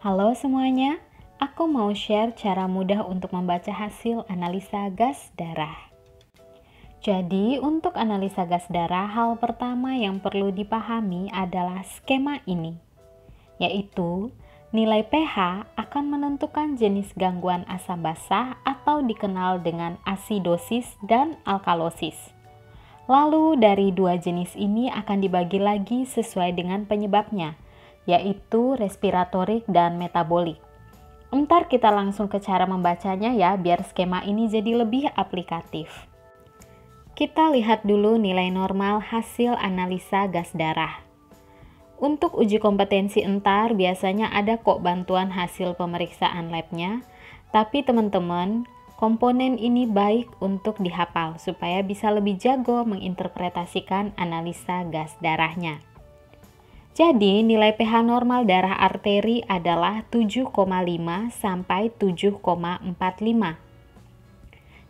Halo semuanya, aku mau share cara mudah untuk membaca hasil analisa gas darah. Jadi, untuk analisa gas darah, hal pertama yang perlu dipahami adalah skema ini, yaitu nilai pH akan menentukan jenis gangguan asam basah atau dikenal dengan asidosis dan alkalosis. Lalu dari dua jenis ini akan dibagi lagi sesuai dengan penyebabnya, yaitu respiratorik dan metabolik. Ntar kita langsung ke cara membacanya ya, biar skema ini jadi lebih aplikatif. Kita lihat dulu nilai normal hasil analisa gas darah. Untuk uji kompetensi entar biasanya ada kok bantuan hasil pemeriksaan labnya, tapi teman-teman, komponen ini baik untuk dihafal supaya bisa lebih jago menginterpretasikan analisa gas darahnya. Jadi, nilai pH normal darah arteri adalah 7,5 sampai 7,45.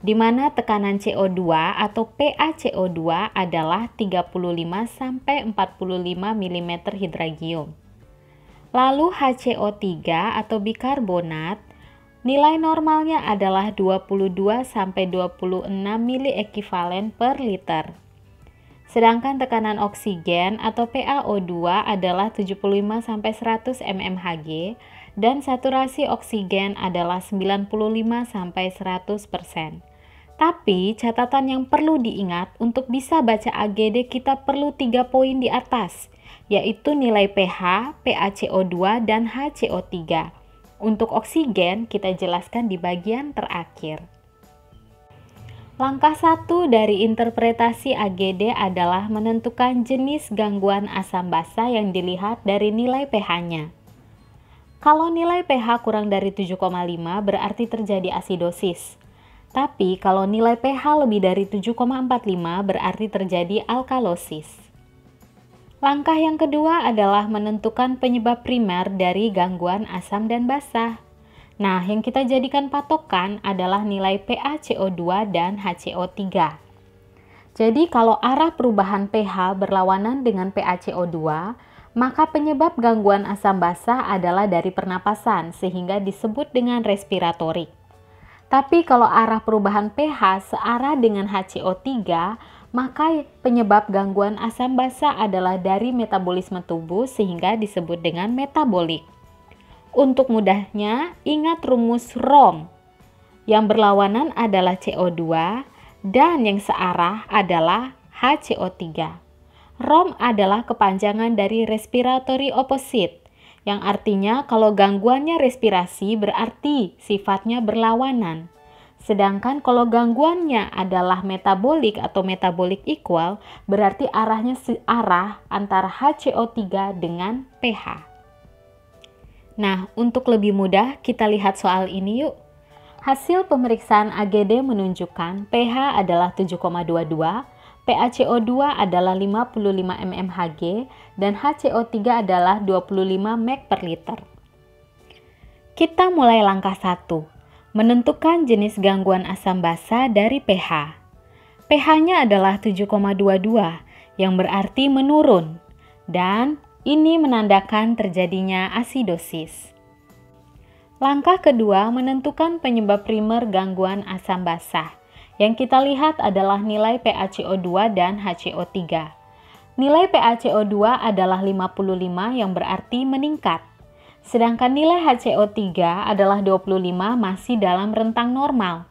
Di mana tekanan CO2 atau PaCO2 adalah 35 sampai 45 mm hidragium. Lalu HCO3 atau bikarbonat, nilai normalnya adalah 22 sampai 26 mili ekivalen per liter. Sedangkan tekanan oksigen atau PaO2 adalah 75 sampai 100 mmHg dan saturasi oksigen adalah 95 sampai 100%. Tapi catatan yang perlu diingat, untuk bisa baca AGD kita perlu 3 poin di atas, yaitu nilai pH, PaCO2 dan HCO3. Untuk oksigen kita jelaskan di bagian terakhir. Langkah 1 dari interpretasi AGD adalah menentukan jenis gangguan asam basa yang dilihat dari nilai pH-nya. Kalau nilai pH kurang dari 7,5 berarti terjadi asidosis. Tapi kalau nilai pH lebih dari 7,45 berarti terjadi alkalosis. Langkah yang kedua adalah menentukan penyebab primer dari gangguan asam dan basa. Nah, yang kita jadikan patokan adalah nilai PaCO2 dan HCO3. Jadi, kalau arah perubahan pH berlawanan dengan PaCO2, maka penyebab gangguan asam basa adalah dari pernapasan, sehingga disebut dengan respiratorik. Tapi kalau arah perubahan pH searah dengan HCO3, maka penyebab gangguan asam basa adalah dari metabolisme tubuh sehingga disebut dengan metabolik. Untuk mudahnya, ingat rumus ROM. Yang berlawanan adalah CO2 dan yang searah adalah HCO3. ROM adalah kepanjangan dari respiratory opposite, yang artinya kalau gangguannya respirasi berarti sifatnya berlawanan. Sedangkan kalau gangguannya adalah metabolik atau metabolik equal, berarti arahnya searah antara HCO3 dengan pH. Nah, untuk lebih mudah kita lihat soal ini yuk. Hasil pemeriksaan AGD menunjukkan pH adalah 7,22, PaCO2 adalah 55 mmHg, dan HCO3 adalah 25 mg per liter. Kita mulai langkah 1, menentukan jenis gangguan asam basa dari pH. pH-nya adalah 7,22, yang berarti menurun, dan ini menandakan terjadinya asidosis. Langkah kedua, menentukan penyebab primer gangguan asam basa. Yang kita lihat adalah nilai PaCO2 dan HCO3. Nilai PaCO2 adalah 55 yang berarti meningkat. Sedangkan nilai HCO3 adalah 25 masih dalam rentang normal.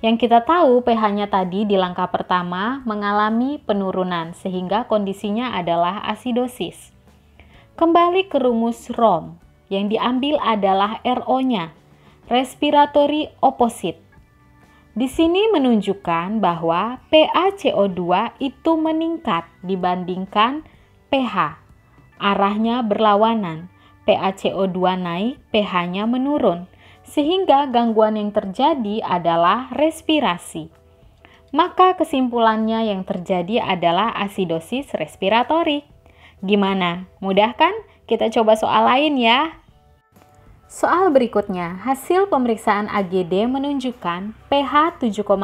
Yang kita tahu pH-nya tadi di langkah pertama mengalami penurunan sehingga kondisinya adalah asidosis. Kembali ke rumus ROM, yang diambil adalah RO-nya, respiratory opposite. Di sini menunjukkan bahwa PaCO2 itu meningkat dibandingkan pH. Arahnya berlawanan, PaCO2 naik, pH-nya menurun, sehingga gangguan yang terjadi adalah respirasi. Maka kesimpulannya yang terjadi adalah asidosis respiratorik. Gimana? Mudah kan? Kita coba soal lain ya. Soal berikutnya, hasil pemeriksaan AGD menunjukkan pH 7,5,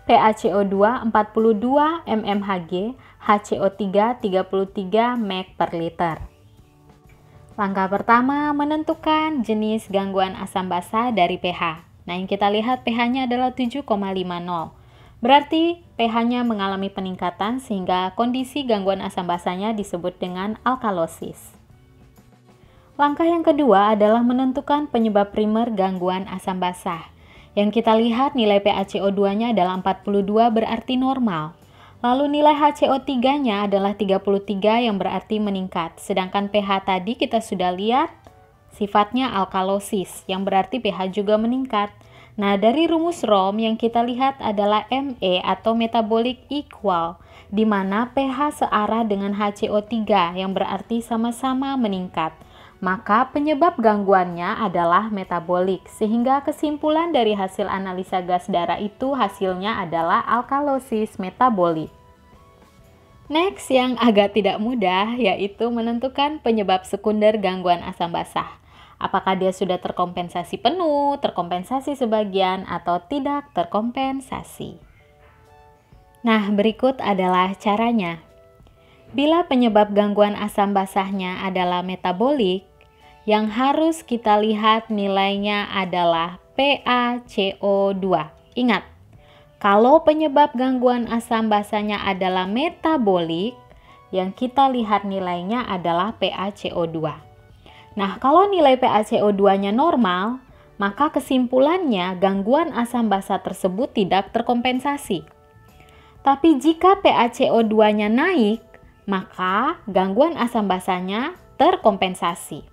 PaCO2 42 mmHg, HCO3 33 mg per liter. Langkah pertama, menentukan jenis gangguan asam basa dari pH. Nah, yang kita lihat pH-nya adalah 7,50. Berarti pH-nya mengalami peningkatan sehingga kondisi gangguan asam basanya disebut dengan alkalosis. Langkah yang kedua adalah menentukan penyebab primer gangguan asam basah. Yang kita lihat nilai PaCO2-nya adalah 42 berarti normal. Lalu nilai HCO3-nya adalah 33 yang berarti meningkat. Sedangkan pH tadi kita sudah lihat sifatnya alkalosis yang berarti pH juga meningkat. Nah, dari rumus ROM yang kita lihat adalah ME atau metabolic equal, di mana pH searah dengan HCO3 yang berarti sama-sama meningkat. Maka penyebab gangguannya adalah metabolik, sehingga kesimpulan dari hasil analisa gas darah itu hasilnya adalah alkalosis metabolik. Next, yang agak tidak mudah yaitu menentukan penyebab sekunder gangguan asam basah. Apakah dia sudah terkompensasi penuh, terkompensasi sebagian, atau tidak terkompensasi. Nah, berikut adalah caranya. Bila penyebab gangguan asam basahnya adalah metabolik, yang harus kita lihat nilainya adalah PaCO2. Ingat, kalau penyebab gangguan asam basahnya adalah metabolik, yang kita lihat nilainya adalah PaCO2. Nah, kalau nilai PaCO2-nya normal, maka kesimpulannya gangguan asam basa tersebut tidak terkompensasi. Tapi jika PaCO2-nya naik, maka gangguan asam basanya terkompensasi.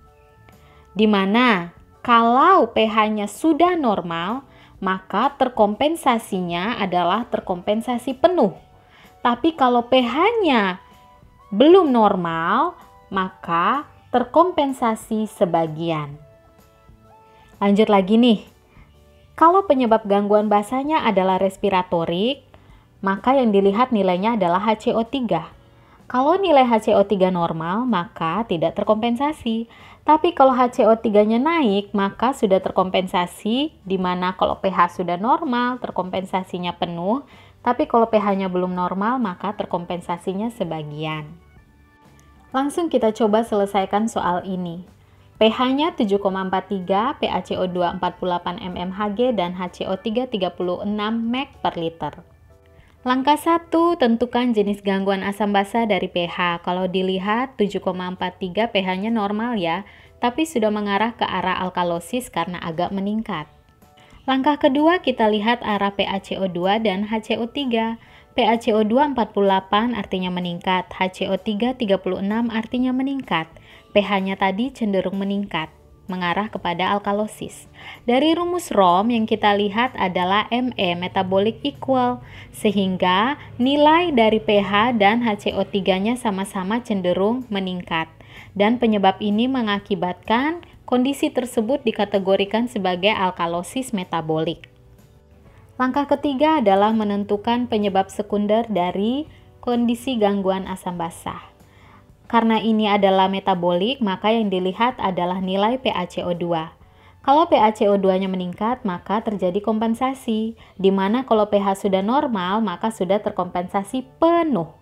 Di mana kalau pH-nya sudah normal, maka terkompensasinya adalah terkompensasi penuh. Tapi kalau pH-nya belum normal, maka terkompensasi sebagian. Lanjut lagi nih. Kalau penyebab gangguan basanya adalah respiratorik, maka yang dilihat nilainya adalah HCO3. Kalau nilai HCO3 normal, maka tidak terkompensasi. Tapi kalau HCO3-nya naik, maka sudah terkompensasi, di mana kalau pH sudah normal, terkompensasinya penuh. Tapi kalau pH-nya belum normal, maka terkompensasinya sebagian. Langsung kita coba selesaikan soal ini. pH-nya 7,43, PaCO2 48 mmHg, dan HCO3 36 mg per liter. Langkah 1, tentukan jenis gangguan asam basa dari pH. Kalau dilihat 7,43 pH-nya normal ya, tapi sudah mengarah ke arah alkalosis karena agak meningkat. Langkah kedua, kita lihat arah PaCO2 dan HCO3. PaCO2 48 artinya meningkat, HCO3 36 artinya meningkat. pH-nya tadi cenderung meningkat, mengarah kepada alkalosis. Dari rumus ROM yang kita lihat adalah ME, metabolic equal, sehingga nilai dari pH dan HCO3-nya sama-sama cenderung meningkat. Dan penyebab ini mengakibatkan kondisi tersebut dikategorikan sebagai alkalosis metabolik. Langkah ketiga adalah menentukan penyebab sekunder dari kondisi gangguan asam basah. Karena ini adalah metabolik, maka yang dilihat adalah nilai PaCO2. Kalau PaCO2-nya meningkat, maka terjadi kompensasi, di mana kalau pH sudah normal, maka sudah terkompensasi penuh.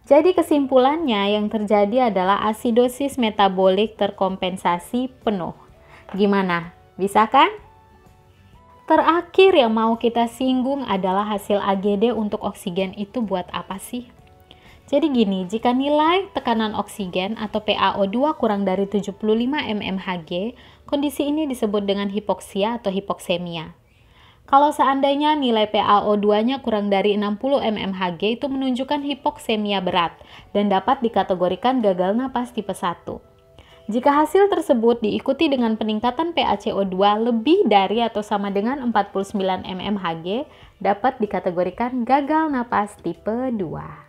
Jadi kesimpulannya yang terjadi adalah asidosis metabolik terkompensasi penuh. Gimana? Bisa kan? Terakhir yang mau kita singgung adalah hasil AGD untuk oksigen itu buat apa sih? Jadi gini, jika nilai tekanan oksigen atau PaO2 kurang dari 75 mmHg, kondisi ini disebut dengan hipoksia atau hipoksemia. Kalau seandainya nilai PaO2-nya kurang dari 60 mmHg, itu menunjukkan hipoksemia berat dan dapat dikategorikan gagal napas tipe 1. Jika hasil tersebut diikuti dengan peningkatan PaCO2 lebih dari atau sama dengan 49 mmHg, dapat dikategorikan gagal napas tipe 2.